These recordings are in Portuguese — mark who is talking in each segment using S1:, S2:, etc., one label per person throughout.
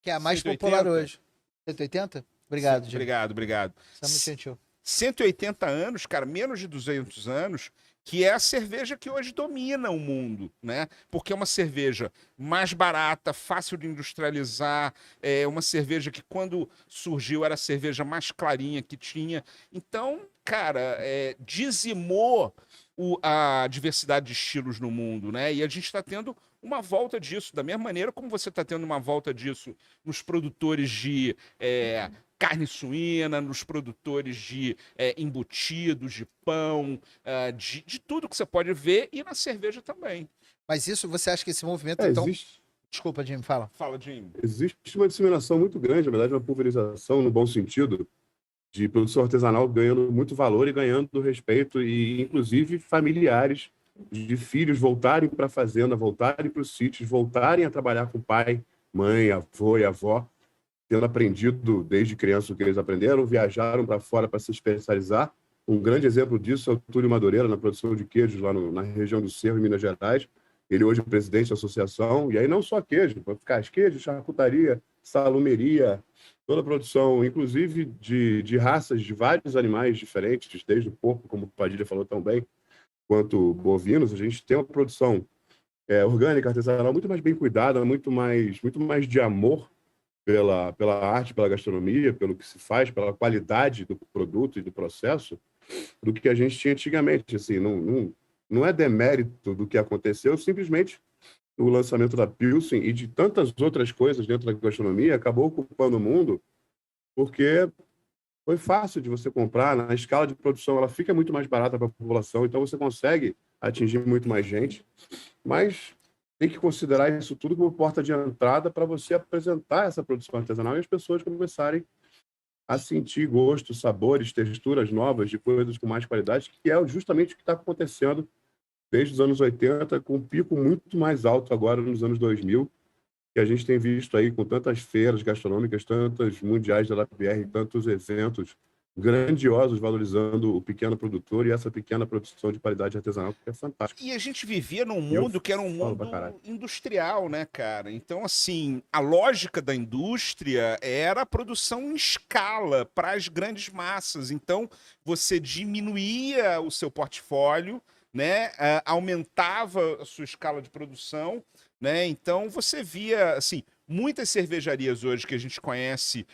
S1: Que é a mais
S2: 180?
S1: popular hoje. 180? Obrigado, Jim.
S2: Obrigado.
S1: Você é muito gentil.
S2: 180 anos, cara, menos de 200 anos, que é a cerveja que hoje domina o mundo, né? Porque é uma cerveja mais barata, fácil de industrializar, é uma cerveja que quando surgiu era a cerveja mais clarinha que tinha. Então, cara, dizimou a diversidade de estilos no mundo, né? E a gente está tendo uma volta disso, da mesma maneira como você está tendo uma volta disso nos produtores de carne suína, nos produtores de embutidos, de pão, de tudo que você pode ver, e na cerveja também.
S1: Mas isso, você acha que esse movimento,
S3: É,
S1: então...
S3: existe,
S1: Desculpa, Jim, fala.
S2: Fala, Jim.
S3: existe uma disseminação muito grande, na verdade, uma pulverização, no bom sentido, de produção artesanal ganhando muito valor e ganhando respeito, e inclusive familiares de filhos voltarem para a fazenda, voltarem para os sítios, voltarem a trabalhar com o pai, mãe, avô e avó, tendo aprendido desde criança o que eles aprenderam, viajaram para fora para se especializar. Um grande exemplo disso é o Túlio Madureira, na produção de queijos lá na região do Cerro, em Minas Gerais. Ele hoje é presidente da associação, e aí não só queijo, pode ficar queijo, charcutaria, salumeria, toda a produção, inclusive de raças de vários animais diferentes, desde o porco, como o Padilha falou tão bem, quanto bovinos. A gente tem uma produção orgânica, artesanal, muito mais bem cuidada, muito mais de amor pela arte, pela gastronomia, pelo que se faz, pela qualidade do produto e do processo, do que a gente tinha antigamente. Assim, não é demérito do que aconteceu, simplesmente o lançamento da Pilsen e de tantas outras coisas dentro da gastronomia acabou ocupando o mundo, porque foi fácil de você comprar, na escala de produção ela fica muito mais barata para a população, então você consegue atingir muito mais gente, mas tem que considerar isso tudo como porta de entrada para você apresentar essa produção artesanal e as pessoas começarem a sentir gostos, sabores, texturas novas de coisas com mais qualidade, que é justamente o que está acontecendo desde os anos 80, com um pico muito mais alto agora nos anos 2000, que a gente tem visto aí com tantas feiras gastronômicas, tantas mundiais da LABR, tantos eventos grandiosos valorizando o pequeno produtor e essa pequena produção de qualidade artesanal, que é fantástico.
S2: E a gente vivia num
S3: Eu
S2: mundo que era um
S3: falo pra
S2: mundo
S3: caralho.
S2: industrial, né, cara? Então, assim, a lógica da indústria era a produção em escala para as grandes massas. Então, você diminuía o seu portfólio, né? Aumentava a sua escala de produção, né? Então, você via, assim, muitas cervejarias hoje que a gente conhece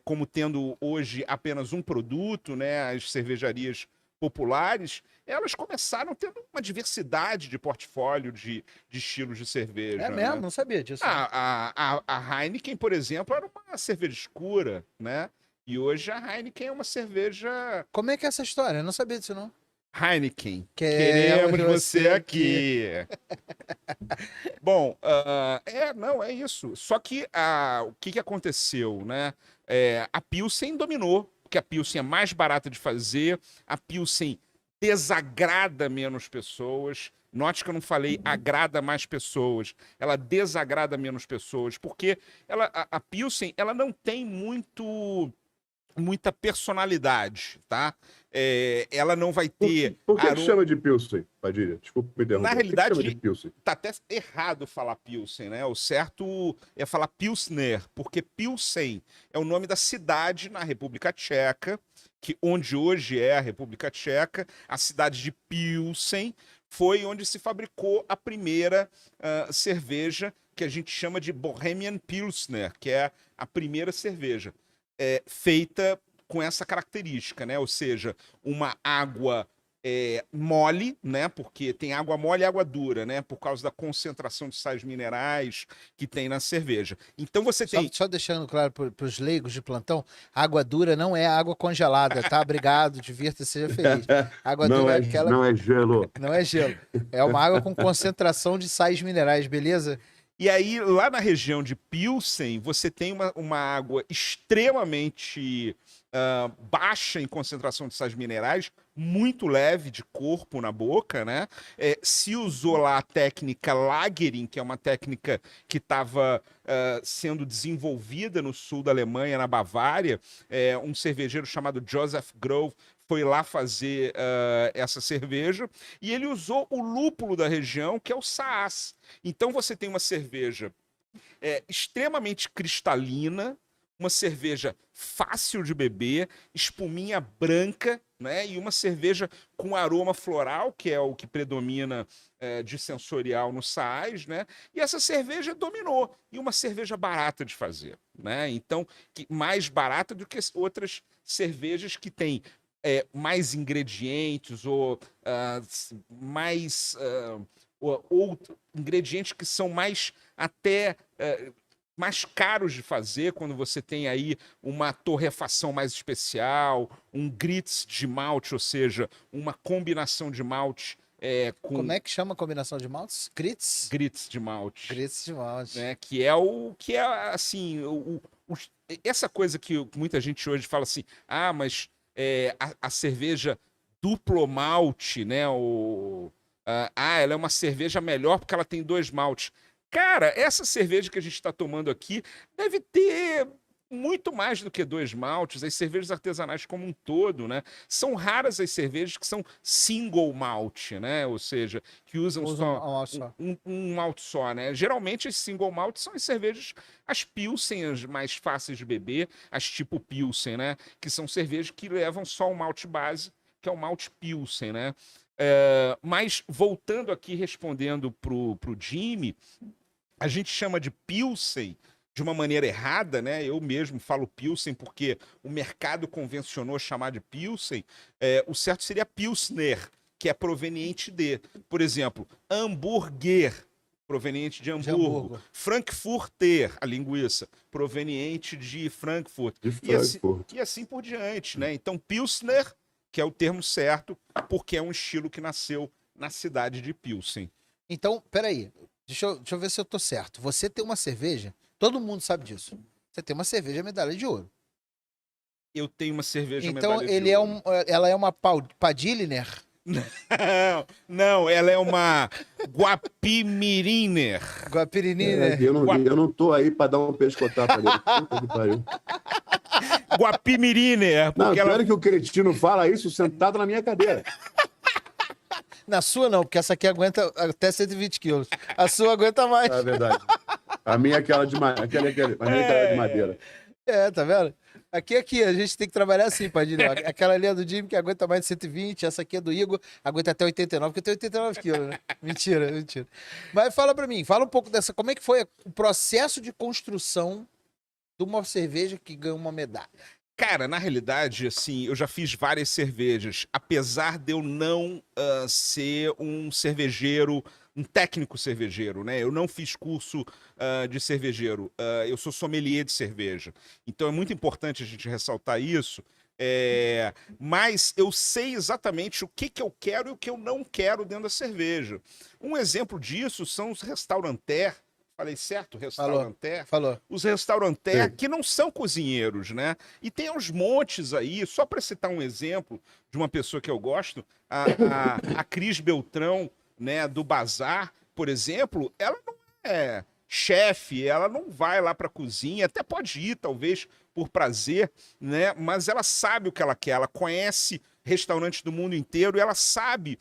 S2: como tendo hoje apenas um produto, né? As cervejarias populares, elas começaram tendo uma diversidade de portfólio de estilos de cerveja.
S1: É mesmo?
S2: Né?
S1: Não sabia disso. Né?
S2: A Heineken, por exemplo, era uma cerveja escura, né? E hoje a Heineken é uma cerveja...
S1: Como é que é essa história? Eu não sabia disso, não.
S2: Heineken,
S1: Queremos
S2: queremos você
S1: você
S2: aqui. Bom, não, é isso. Só que o que aconteceu, né? A Pilsen dominou, porque a Pilsen é mais barata de fazer, a Pilsen desagrada menos pessoas. Note que eu não falei agrada mais pessoas, ela desagrada menos pessoas, porque a Pilsen ela não tem muita personalidade, tá? Ela não vai ter...
S3: Por que chama de Pilsen, Padilha? Desculpa me interromper.
S2: Na
S3: Por que chama
S2: realidade,
S3: de Pilsen?
S2: tá até errado falar Pilsen, né? O certo é falar Pilsner, porque Pilsen é o nome da cidade na República Tcheca, onde hoje é a República Tcheca. A cidade de Pilsen foi onde se fabricou a primeira cerveja que a gente chama de Bohemian Pilsner, que é a primeira cerveja feita com essa característica, né? Ou seja, uma água mole, né? Porque tem água mole e água dura, né? Por causa da concentração de sais minerais que tem na cerveja. Então você tem...
S1: Só deixando claro para os leigos de plantão, água dura não é água congelada, tá? Obrigado, divirta-se, seja feliz. Água
S3: Não
S1: dura é
S3: é,
S1: aquela...
S3: não é gelo.
S1: Não é gelo. É uma água com concentração de sais minerais, beleza?
S2: E aí, lá na região de Pilsen, você tem uma água extremamente baixa em concentração de sais minerais, muito leve de corpo na boca, né? Se usou lá a técnica Lagering, que é uma técnica que estava sendo desenvolvida no sul da Alemanha, na Bavária. Um cervejeiro chamado Joseph Grove foi lá fazer essa cerveja, e ele usou o lúpulo da região, que é o Saaz. Então você tem uma cerveja extremamente cristalina, uma cerveja fácil de beber, espuminha branca, né? E uma cerveja com aroma floral, que é o que predomina de sensorial no Saaz, né? E essa cerveja dominou. E uma cerveja barata de fazer, né? Então, mais barata do que outras cervejas que têm mais ingredientes ou ou ingredientes que são mais até mais caros de fazer, quando você tem aí uma torrefação mais especial, um grits de malte, ou seja, uma combinação de malte com
S1: Como é que chama a combinação de maltes? Grits?
S2: grits de malte,
S1: Grits de malte.
S2: né? Que é assim, essa coisa que muita gente hoje fala assim, mas a cerveja duplo malte, né? Ela é uma cerveja melhor porque ela tem 2 maltes. Cara, essa cerveja que a gente está tomando aqui deve ter muito mais do que 2 maltes. As cervejas artesanais como um todo, né? São raras as cervejas que são single malt, né? Ou seja, que usam só um malte só, né? Geralmente as single malt são as cervejas, as Pilsen, as mais fáceis de beber, as tipo Pilsen, né? Que são cervejas que levam só um malte base, que é o malte Pilsen, né? Mas voltando aqui, respondendo pro Jimmy, a gente chama de Pilsen de uma maneira errada, né? Eu mesmo falo Pilsen porque o mercado convencionou chamar de Pilsen. O certo seria Pilsner, que é proveniente de, por exemplo, hambúrguer, proveniente de Hamburgo. Frankfurter, a linguiça, proveniente de Frankfurt. E assim por diante, né? Então, Pilsner, que é o termo certo, porque é um estilo que nasceu na cidade de Pilsen.
S1: Então, peraí. Deixa eu ver se eu tô certo. Você tem uma cerveja, todo mundo sabe disso. Você tem uma cerveja medalha de ouro.
S2: Eu tenho uma cerveja
S1: então,
S2: medalha de ouro.
S1: Ela é uma Padiliner?
S2: Não, ela é uma Guapimiriner.
S1: Guapirininer.
S3: Eu não tô aí pra dar um pescotapo dele. Puta que pariu.
S2: Guapimiriner.
S3: Não, pior que o cretino fala isso sentado na minha cadeira.
S1: Na sua não, porque essa aqui aguenta até 120 quilos. A sua aguenta mais.
S3: É verdade. A minha é aquela de madeira.
S1: Tá vendo? Aqui, a gente tem que trabalhar assim, Padilha. Aquela ali é do Jimmy que aguenta mais de 120, essa aqui é do Igor, aguenta até 89, porque eu tenho 89 quilos, né? Mentira. Mas fala pra mim, fala um pouco dessa, como é que foi o processo de construção de uma cerveja que ganhou uma medalha?
S2: Cara, na realidade, assim, eu já fiz várias cervejas, apesar de eu não ser um cervejeiro, um técnico cervejeiro, né? Eu não fiz curso de cervejeiro, eu sou sommelier de cerveja. Então é muito importante a gente ressaltar isso, mas eu sei exatamente o que eu quero e o que eu não quero dentro da cerveja. Um exemplo disso são os restauranter. Falei certo? Restauranter?
S1: Falou.
S2: Os restauranter que não são cozinheiros, né? E tem uns montes aí, só para citar um exemplo de uma pessoa que eu gosto, a Cris Beltrão, né, do Bazar, por exemplo, ela não é chefe, ela não vai lá para a cozinha, até pode ir, talvez, por prazer, né? Mas ela sabe o que ela quer, ela conhece restaurantes do mundo inteiro e ela sabe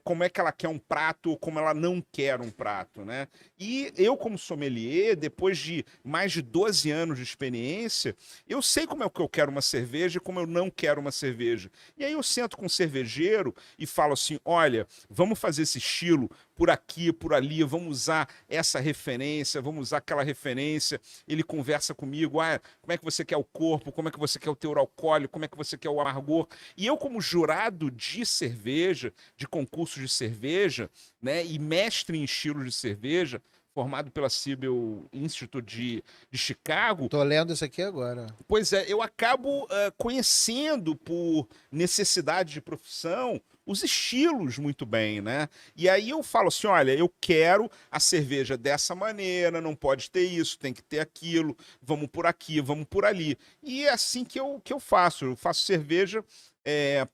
S2: como é que ela quer um prato ou como ela não quer um prato, né? E eu, como sommelier, depois de mais de 12 anos de experiência, eu sei como é que eu quero uma cerveja e como eu não quero uma cerveja. E aí eu sento com um cervejeiro e falo assim, olha, vamos fazer esse estilo por aqui, por ali, vamos usar essa referência, vamos usar aquela referência. Ele conversa comigo, como é que você quer o corpo, como é que você quer o teor alcoólico, como é que você quer o amargor. E eu, como jurado de cerveja, de concurso de cerveja, né, e mestre em estilos de cerveja, formado pela Siebel Institute de Chicago.
S1: Tô lendo isso aqui agora.
S2: Pois é, eu acabo conhecendo por necessidade de profissão os estilos muito bem, né? E aí eu falo assim, olha, eu quero a cerveja dessa maneira, não pode ter isso, tem que ter aquilo, vamos por aqui, vamos por ali. E é assim que eu faço. Eu faço cerveja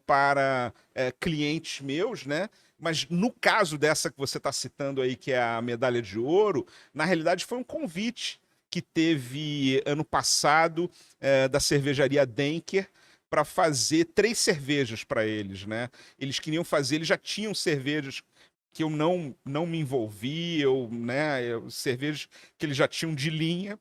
S2: para clientes meus, né? Mas no caso dessa que você está citando aí, que é a medalha de ouro, na realidade foi um convite que teve ano passado da cervejaria Denker para fazer 3 cervejas para eles, né? Eles queriam fazer, eles já tinham cervejas que eu não me envolvi, cervejas que eles já tinham de linha,